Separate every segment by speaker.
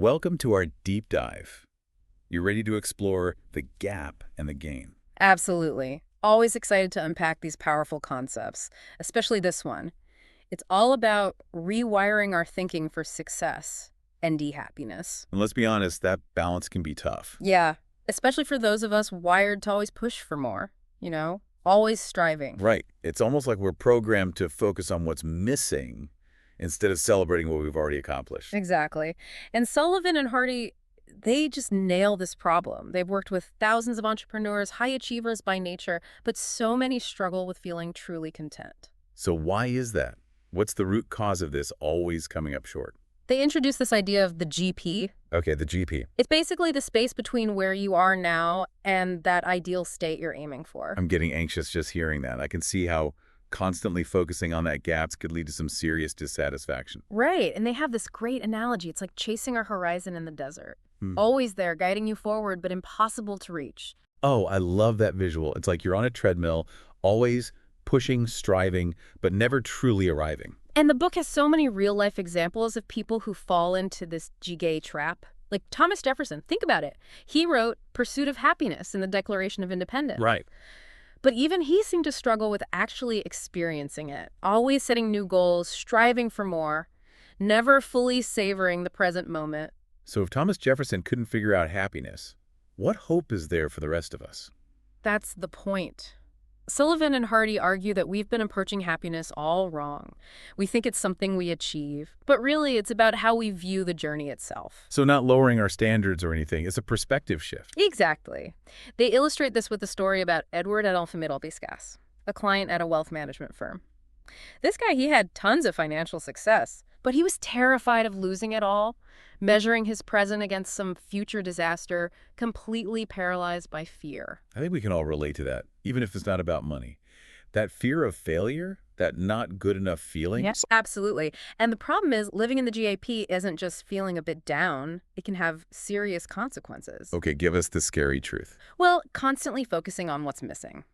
Speaker 1: Welcome to our deep dive. You ready to explore the gap and the gain?
Speaker 2: Absolutely. Always excited to unpack these powerful concepts, especially this one. It's all about rewiring our thinking for success and happiness.
Speaker 1: And let's be honest, that balance can be tough.
Speaker 2: Yeah, especially for those of us wired to always push for more, always striving.
Speaker 1: Right. It's almost like we're programmed to focus on what's missing instead of celebrating what we've already accomplished.
Speaker 2: Exactly. And Sullivan and Hardy, they just nail this problem. They've worked with thousands of entrepreneurs, high achievers by nature, but so many struggle with feeling truly content.
Speaker 1: So why is that? What's the root cause of this always coming up short?
Speaker 2: They introduced this idea of the GP.
Speaker 1: Okay, the GP.
Speaker 2: It's basically the space between where you are now and that ideal state you're aiming for.
Speaker 1: I'm getting anxious just hearing that. I can see how constantly focusing on that gap could lead to some serious dissatisfaction.
Speaker 2: Right, and they have this great analogy. It's like chasing a horizon in the desert. Always there, guiding you forward, but impossible to reach.
Speaker 1: Oh, I love that visual. It's like you're on a treadmill, always pushing, striving, but never truly arriving.
Speaker 2: And the book has so many real-life examples of people who fall into this jigay trap. Like Thomas Jefferson, think about it. He wrote Pursuit of Happiness in the Declaration of Independence.
Speaker 1: Right.
Speaker 2: But even he seemed to struggle with actually experiencing it, always setting new goals, striving for more, never fully savoring the present moment.
Speaker 1: So if Thomas Jefferson couldn't figure out happiness, what hope is there for the rest of us?
Speaker 2: That's the point. Sullivan and Hardy argue that we've been approaching happiness all wrong. We think it's something we achieve, but really it's about how we view the journey itself.
Speaker 1: So not lowering our standards or anything, it's a perspective shift.
Speaker 2: Exactly. They illustrate this with a story about Edward Adolphe Middelbiscas, a client at a wealth management firm. This guy, he had tons of financial success, but he was terrified of losing it all, measuring his present against some future disaster, completely paralyzed by fear.
Speaker 1: I think we can all relate to that, even if it's not about money. That fear of failure, that not good enough feeling.
Speaker 2: Yes, absolutely. And the problem is living in the GAP isn't just feeling a bit down. It can have serious consequences.
Speaker 1: Okay, give us the scary truth.
Speaker 2: Well, constantly focusing on what's missing.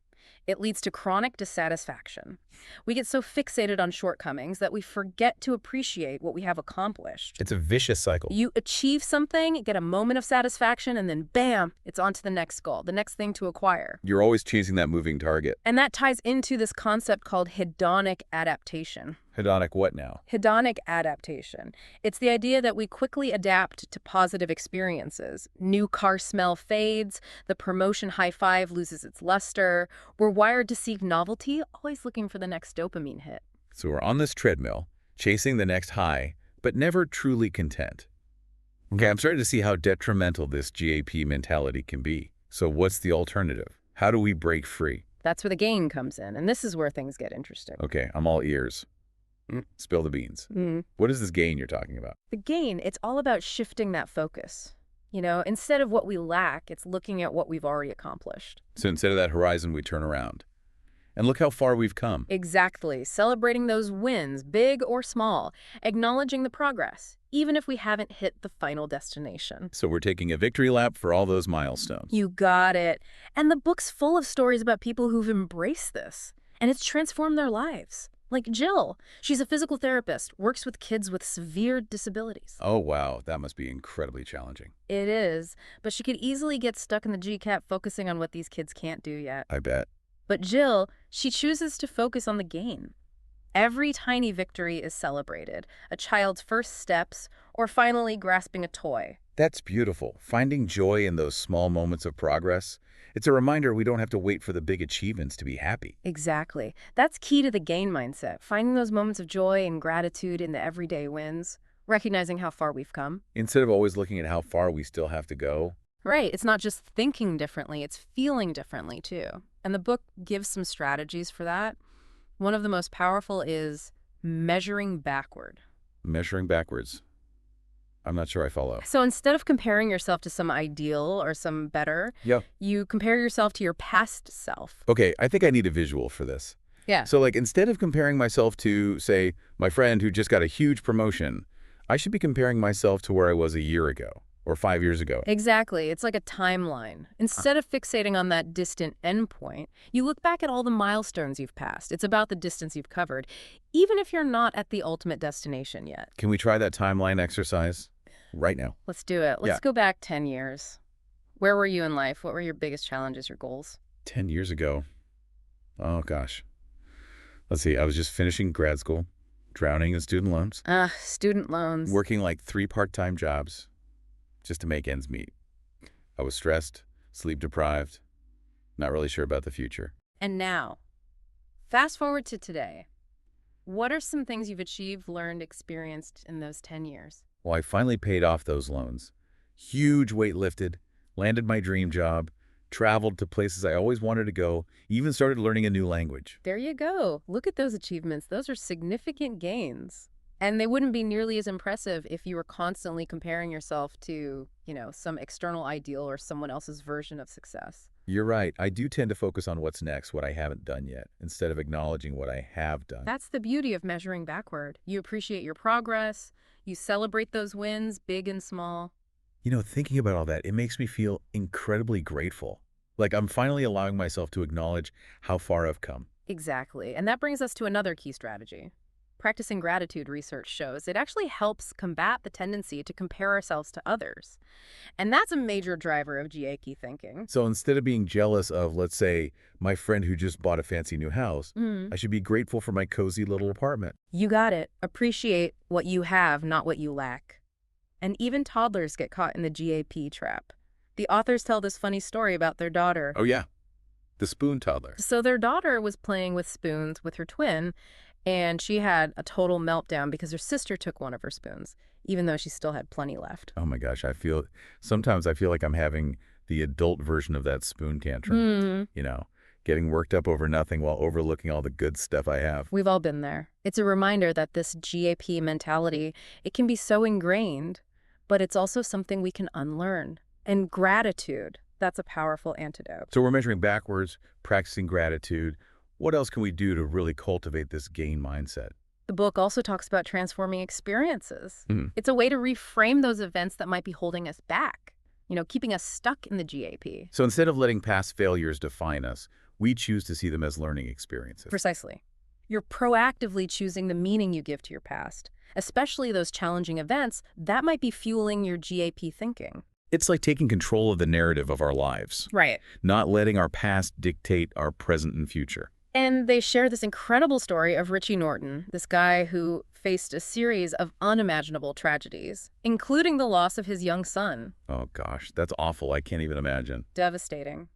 Speaker 2: It leads to chronic dissatisfaction. We get so fixated on shortcomings that we forget to appreciate what we have accomplished.
Speaker 1: It's a vicious cycle.
Speaker 2: You achieve something, get a moment of satisfaction, and then bam, it's on to the next goal, the next thing to acquire.
Speaker 1: You're always chasing that moving target.
Speaker 2: And that ties into this concept called hedonic adaptation.
Speaker 1: Hedonic what now?
Speaker 2: Hedonic adaptation. It's the idea that we quickly adapt to positive experiences. New car smell fades, the promotion high five loses its luster. We're wired to seek novelty, always looking for the next dopamine hit.
Speaker 1: So we're on this treadmill, chasing the next high, but never truly content. Okay, I'm starting to see how detrimental this GAP mentality can be. So what's the alternative? How do we break free?
Speaker 2: That's where the gain comes in, and this is where things get interesting.
Speaker 1: Okay, I'm all ears. Spill the beans. What is this gain you're talking about?
Speaker 2: The gain, it's all about shifting that focus. Instead of what we lack, it's looking at what we've already accomplished.
Speaker 1: So instead of that horizon, we turn around. And look how far we've come.
Speaker 2: Exactly. Celebrating those wins, big or small. Acknowledging the progress, even if we haven't hit the final destination.
Speaker 1: So we're taking a victory lap for all those milestones.
Speaker 2: You got it. And the book's full of stories about people who've embraced this. And it's transformed their lives. Like Jill. She's a physical therapist, works with kids with severe disabilities.
Speaker 1: Oh, wow. That must be incredibly challenging.
Speaker 2: It is. But she could easily get stuck in the GCAP focusing on what these kids can't do yet.
Speaker 1: I bet.
Speaker 2: But Jill, she chooses to focus on the gain. Every tiny victory is celebrated. A child's first steps, or finally grasping a toy.
Speaker 1: That's beautiful. Finding joy in those small moments of progress. It's a reminder we don't have to wait for the big achievements to be happy.
Speaker 2: Exactly. That's key to the gain mindset, finding those moments of joy and gratitude in the everyday wins, recognizing how far we've come.
Speaker 1: Instead of always looking at how far we still have to go.
Speaker 2: Right. It's not just thinking differently, it's feeling differently too. And the book gives some strategies for that. One of the most powerful is measuring backward.
Speaker 1: Measuring backwards. I'm not sure I follow.
Speaker 2: So instead of comparing yourself to some ideal or some better, you compare yourself to your past self.
Speaker 1: Okay, I think I need a visual for this.
Speaker 2: Yeah.
Speaker 1: So like instead of comparing myself to, say, my friend who just got a huge promotion, I should be comparing myself to where I was a year ago or 5 years ago.
Speaker 2: Exactly. It's like a timeline. Instead of fixating on that distant endpoint, you look back at all the milestones you've passed. It's about the distance you've covered, even if you're not at the ultimate destination yet.
Speaker 1: Can we try that timeline exercise? right now.
Speaker 2: Let's do it. Let's
Speaker 1: Yeah.
Speaker 2: go back 10 years. Where were you in life? What were your biggest challenges or goals?
Speaker 1: 10 years ago. Oh, gosh. Let's see. I was just finishing grad school, drowning in student loans,
Speaker 2: Student loans.
Speaker 1: working like 3 part-time jobs just to make ends meet. I was stressed, sleep deprived, not really sure about the future.
Speaker 2: And now, fast forward to today. What are some things you've achieved, learned, experienced in those 10 years?
Speaker 1: Well, I finally paid off those loans. Huge weight lifted, landed my dream job, traveled to places I always wanted to go, even started learning a new language.
Speaker 2: There you go. Look at those achievements. Those are significant gains. And they wouldn't be nearly as impressive if you were constantly comparing yourself to, some external ideal or someone else's version of success.
Speaker 1: You're right. I do tend to focus on what's next, what I haven't done yet, instead of acknowledging what I have done.
Speaker 2: That's the beauty of measuring backward. You appreciate your progress. You celebrate those wins, big and small.
Speaker 1: Thinking about all that, it makes me feel incredibly grateful. Like I'm finally allowing myself to acknowledge how far I've come.
Speaker 2: Exactly. And that brings us to another key strategy. Practicing gratitude, research shows, it actually helps combat the tendency to compare ourselves to others. And that's a major driver of GAP thinking.
Speaker 1: So instead of being jealous of, let's say, my friend who just bought a fancy new house, I should be grateful for my cozy little apartment.
Speaker 2: You got it. Appreciate what you have, not what you lack. And even toddlers get caught in the GAP trap. The authors tell this funny story about their daughter.
Speaker 1: Oh, yeah. The spoon toddler.
Speaker 2: So their daughter was playing with spoons with her twin, and she had a total meltdown because her sister took one of her spoons, even though she still had plenty left.
Speaker 1: Oh my gosh, sometimes I feel like I'm having the adult version of that spoon tantrum. Getting worked up over nothing while overlooking all the good stuff I have.
Speaker 2: We've all been there. It's a reminder that this GAP mentality, it can be so ingrained, but it's also something we can unlearn. And gratitude, that's a powerful antidote.
Speaker 1: So we're measuring backwards, practicing gratitude. What else can we do to really cultivate this gain mindset?
Speaker 2: The book also talks about transforming experiences.
Speaker 1: Mhm.
Speaker 2: It's a way to reframe those events that might be holding us back, keeping us stuck in the GAP.
Speaker 1: So instead of letting past failures define us, we choose to see them as learning experiences.
Speaker 2: Precisely. You're proactively choosing the meaning you give to your past, especially those challenging events that might be fueling your GAP thinking.
Speaker 1: It's like taking control of the narrative of our lives,
Speaker 2: Right.
Speaker 1: not letting our past dictate our present and future.
Speaker 2: And they share this incredible story of Richie Norton, this guy who faced a series of unimaginable tragedies, including the loss of his young son.
Speaker 1: Oh gosh, that's awful. I can't even imagine.
Speaker 2: Devastating.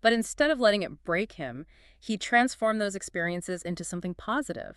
Speaker 2: But instead of letting it break him, he transformed those experiences into something positive.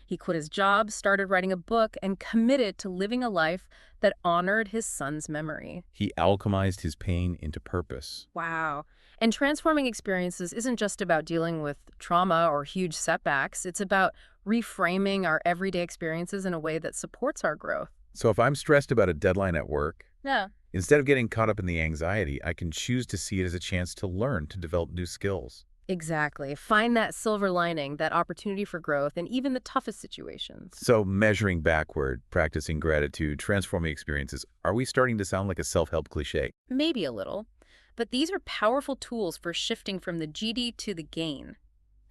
Speaker 2: He quit his job, started writing a book, and committed to living a life that honored his son's memory.
Speaker 1: He alchemized his pain into purpose.
Speaker 2: Wow. And transforming experiences isn't just about dealing with trauma or huge setbacks. It's about reframing our everyday experiences in a way that supports our growth.
Speaker 1: So if I'm stressed about a deadline at work,
Speaker 2: Yeah.
Speaker 1: instead of getting caught up in the anxiety, I can choose to see it as a chance to learn, to develop new skills.
Speaker 2: Exactly. Find that silver lining, that opportunity for growth in even the toughest situations.
Speaker 1: So measuring backward, practicing gratitude, transforming experiences, are we starting to sound like a self-help cliche?
Speaker 2: Maybe a little. But these are powerful tools for shifting from the GD to the gain.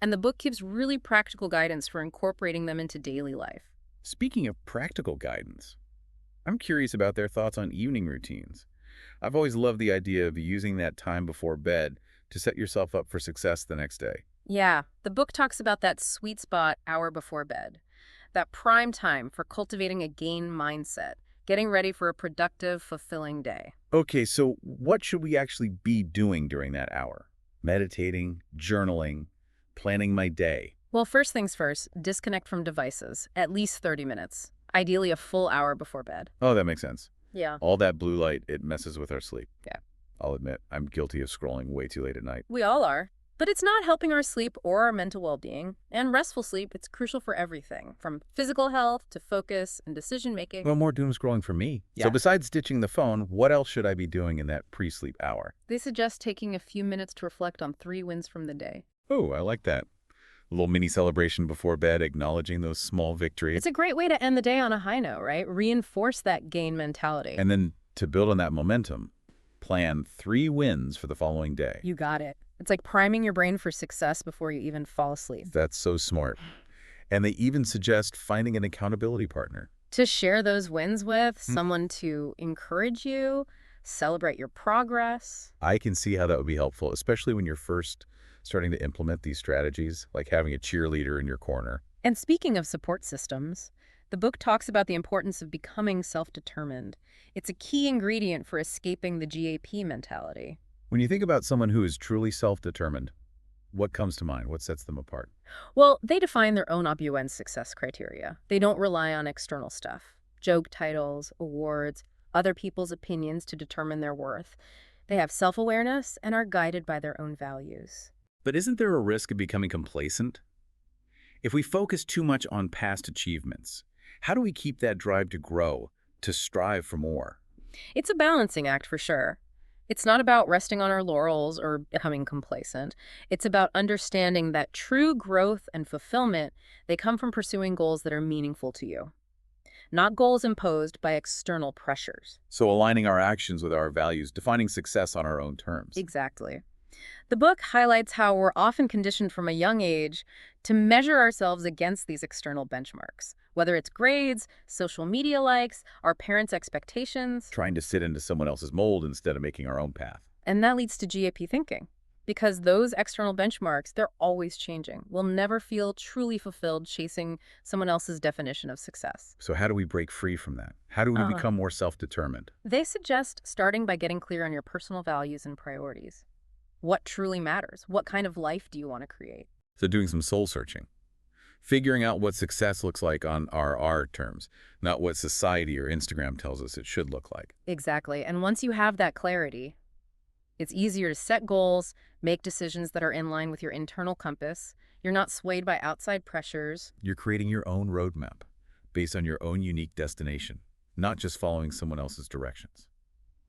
Speaker 2: And the book gives really practical guidance for incorporating them into daily life.
Speaker 1: Speaking of practical guidance, I'm curious about their thoughts on evening routines. I've always loved the idea of using that time before bed to set yourself up for success the next day.
Speaker 2: Yeah, the book talks about that sweet spot hour before bed, that prime time for cultivating a gain mindset, getting ready for a productive, fulfilling day.
Speaker 1: Okay, so what should we actually be doing during that hour? Meditating, journaling, planning my day.
Speaker 2: Well, first things first, disconnect from devices, at least 30 minutes, ideally a full hour before bed.
Speaker 1: Oh, that makes sense.
Speaker 2: Yeah.
Speaker 1: All that blue light, it messes with our sleep.
Speaker 2: Yeah.
Speaker 1: I'll admit, I'm guilty of scrolling way too late at night.
Speaker 2: We all are. But it's not helping our sleep or our mental well-being. And restful sleep, it's crucial for everything, from physical health to focus and decision-making.
Speaker 1: Well, more doom scrolling for me.
Speaker 2: Yeah.
Speaker 1: So besides ditching the phone, what else should I be doing in that pre-sleep hour?
Speaker 2: They suggest taking a few minutes to reflect on 3 wins from the day.
Speaker 1: Oh, I like that. A little mini celebration before bed, acknowledging those small victories.
Speaker 2: It's a great way to end the day on a high note, right? Reinforce that gain mentality.
Speaker 1: And then to build on that momentum, plan 3 wins for the following day.
Speaker 2: You got it. It's like priming your brain for success before you even fall asleep.
Speaker 1: That's so smart. And they even suggest finding an accountability partner.
Speaker 2: To share those wins with, someone to encourage you, celebrate your progress.
Speaker 1: I can see how that would be helpful, especially when you're first starting to implement these strategies, like having a cheerleader in your corner.
Speaker 2: And speaking of support systems, the book talks about the importance of becoming self-determined. It's a key ingredient for escaping the GAP mentality.
Speaker 1: When you think about someone who is truly self-determined, what comes to mind? What sets them apart?
Speaker 2: Well, they define their own opulent success criteria. They don't rely on external stuff, joke titles, awards, other people's opinions to determine their worth. They have self-awareness and are guided by their own values.
Speaker 1: But isn't there a risk of becoming complacent? If we focus too much on past achievements, how do we keep that drive to grow, to strive for more?
Speaker 2: It's a balancing act for sure. It's not about resting on our laurels or becoming complacent. It's about understanding that true growth and fulfillment, they come from pursuing goals that are meaningful to you, not goals imposed by external pressures.
Speaker 1: So aligning our actions with our values, defining success on our own terms.
Speaker 2: Exactly. The book highlights how we're often conditioned from a young age to measure ourselves against these external benchmarks, whether it's grades, social media likes, our parents' expectations.
Speaker 1: Trying to sit into someone else's mold instead of making our own path.
Speaker 2: And that leads to GAP thinking. Because those external benchmarks, they're always changing. We'll never feel truly fulfilled chasing someone else's definition of success.
Speaker 1: So how do we break free from that? How do we become more self-determined?
Speaker 2: They suggest starting by getting clear on your personal values and priorities. What truly matters? What kind of life do you want to create?
Speaker 1: So doing some soul searching. Figuring out what success looks like on our terms, not what society or Instagram tells us it should look like.
Speaker 2: Exactly. And once you have that clarity, it's easier to set goals, make decisions that are in line with your internal compass. You're not swayed by outside pressures.
Speaker 1: You're creating your own roadmap based on your own unique destination, not just following someone else's directions.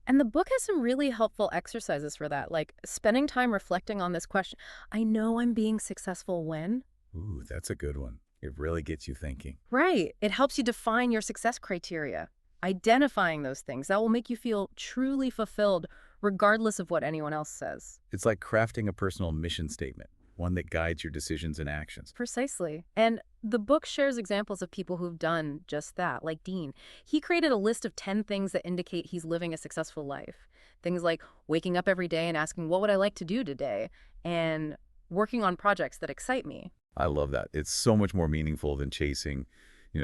Speaker 2: And the book has some really helpful exercises for that, like spending time reflecting on this question. I know I'm being successful when?
Speaker 1: Ooh, that's a good one. It really gets you thinking.
Speaker 2: Right. It helps you define your success criteria. Identifying those things, that will make you feel truly fulfilled regardless of what anyone else says.
Speaker 1: It's like crafting a personal mission statement, one that guides your decisions and actions.
Speaker 2: Precisely. And the book shares examples of people who've done just that, like Dean. He created a list of 10 things that indicate he's living a successful life. Things like waking up every day and asking, what would I like to do today? And working on projects that excite me.
Speaker 1: I love that. It's so much more meaningful than chasing,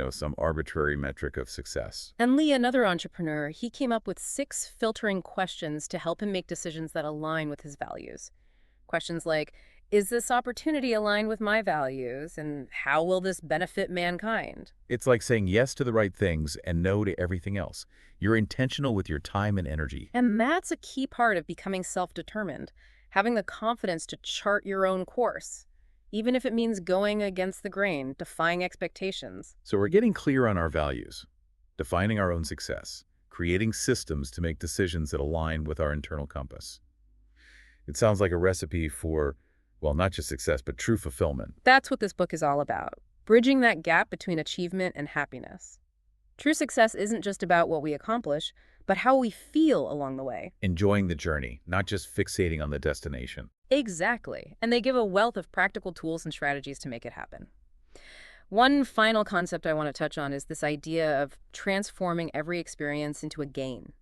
Speaker 1: some arbitrary metric of success.
Speaker 2: And Lee, another entrepreneur, he came up with 6 filtering questions to help him make decisions that align with his values. Questions like, is this opportunity aligned with my values? And how will this benefit mankind?
Speaker 1: It's like saying yes to the right things and no to everything else. You're intentional with your time and energy.
Speaker 2: And that's a key part of becoming self-determined, having the confidence to chart your own course, even if it means going against the grain, defying expectations.
Speaker 1: So we're getting clear on our values, defining our own success, creating systems to make decisions that align with our internal compass. It sounds like a recipe for, well, not just success, but true fulfillment.
Speaker 2: That's what this book is all about, bridging that gap between achievement and happiness. True success isn't just about what we accomplish, but how we feel along the way.
Speaker 1: Enjoying the journey, not just fixating on the destination.
Speaker 2: Exactly. And they give a wealth of practical tools and strategies to make it happen. One final concept I want to touch on is this idea of transforming every experience into a gain.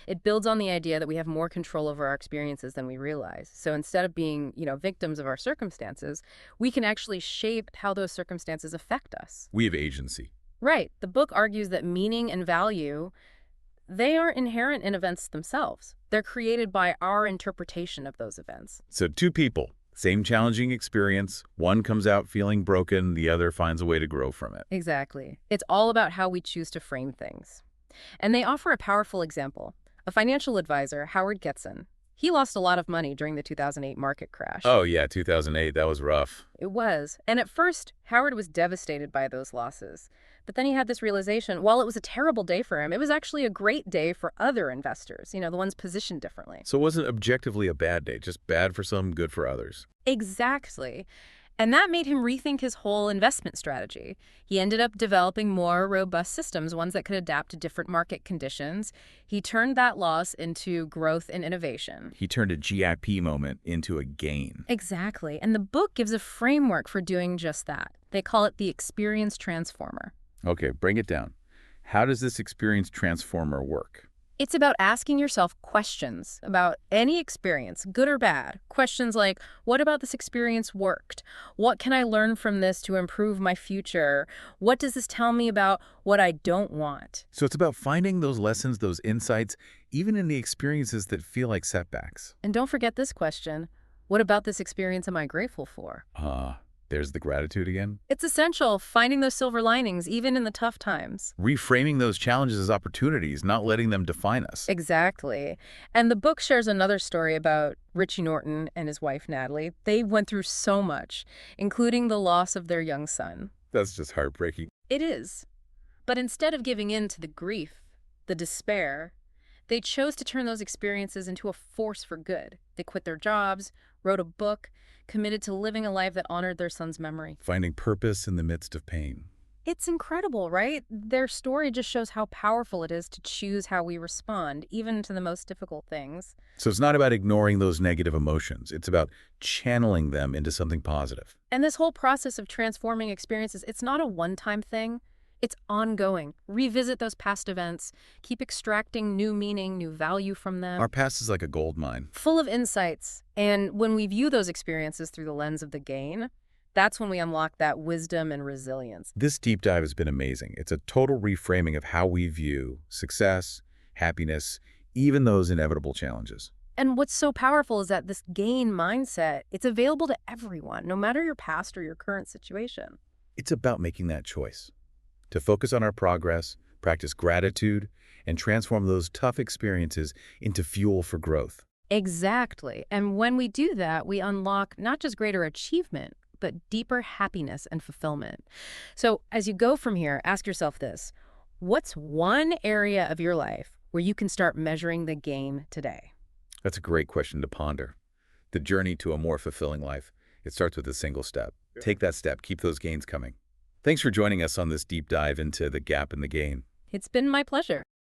Speaker 2: It builds on the idea that we have more control over our experiences than we realize. So instead of being, victims of our circumstances, we can actually shape how those circumstances affect us.
Speaker 1: We have agency.
Speaker 2: Right. The book argues that meaning and value, they aren't inherent in events themselves. They're created by our interpretation of those events.
Speaker 1: So 2 people, same challenging experience. One comes out feeling broken, the other finds a way to grow from it.
Speaker 2: Exactly. It's all about how we choose to frame things. And they offer a powerful example. A financial advisor, Howard Getson, he lost a lot of money during the 2008 market crash.
Speaker 1: Oh yeah, 2008, that was rough.
Speaker 2: It was. And at first, Howard was devastated by those losses. But then he had this realization, while it was a terrible day for him, it was actually a great day for other investors, the ones positioned differently.
Speaker 1: So it wasn't objectively a bad day, just bad for some, good for others.
Speaker 2: Exactly. And that made him rethink his whole investment strategy. He ended up developing more robust systems, ones that could adapt to different market conditions. He turned that loss into growth and innovation.
Speaker 1: He turned a GIP moment into a gain.
Speaker 2: Exactly. And the book gives a framework for doing just that. They call it the experience transformer.
Speaker 1: Okay, bring it down. How does this experience transform our work?
Speaker 2: It's about asking yourself questions about any experience, good or bad. Questions like, what about this experience worked? What can I learn from this to improve my future? What does this tell me about what I don't want?
Speaker 1: So it's about finding those lessons, those insights, even in the experiences that feel like setbacks.
Speaker 2: And don't forget this question, what about this experience am I grateful for?
Speaker 1: There's the gratitude again.
Speaker 2: It's essential, finding those silver linings, even in the tough times.
Speaker 1: Reframing those challenges as opportunities, not letting them define us.
Speaker 2: Exactly. And the book shares another story about Richie Norton and his wife, Natalie. They went through so much, including the loss of their young son.
Speaker 1: That's just heartbreaking.
Speaker 2: It is. But instead of giving in to the grief, the despair, they chose to turn those experiences into a force for good. They quit their jobs, wrote a book, committed to living a life that honored their son's memory.
Speaker 1: Finding purpose in the midst of pain.
Speaker 2: It's incredible, right? Their story just shows how powerful it is to choose how we respond, even to the most difficult things.
Speaker 1: So it's not about ignoring those negative emotions. It's about channeling them into something positive.
Speaker 2: And this whole process of transforming experiences, it's not a one-time thing. It's ongoing. Revisit those past events. Keep extracting new meaning, new value from them.
Speaker 1: Our past is like a gold mine.
Speaker 2: Full of insights. And when we view those experiences through the lens of the gain, that's when we unlock that wisdom and resilience.
Speaker 1: This deep dive has been amazing. It's a total reframing of how we view success, happiness, even those inevitable challenges.
Speaker 2: And what's so powerful is that this gain mindset, it's available to everyone, no matter your past or your current situation.
Speaker 1: It's about making that choice. To focus on our progress, practice gratitude, and transform those tough experiences into fuel for growth.
Speaker 2: Exactly. And when we do that, we unlock not just greater achievement, but deeper happiness and fulfillment. So as you go from here, ask yourself this. What's one area of your life where you can start measuring the gain today?
Speaker 1: That's a great question to ponder. The journey to a more fulfilling life, it starts with a single step. Take that step. Keep those gains coming. Thanks for joining us on this deep dive into the gap in the gain.
Speaker 2: It's been my pleasure.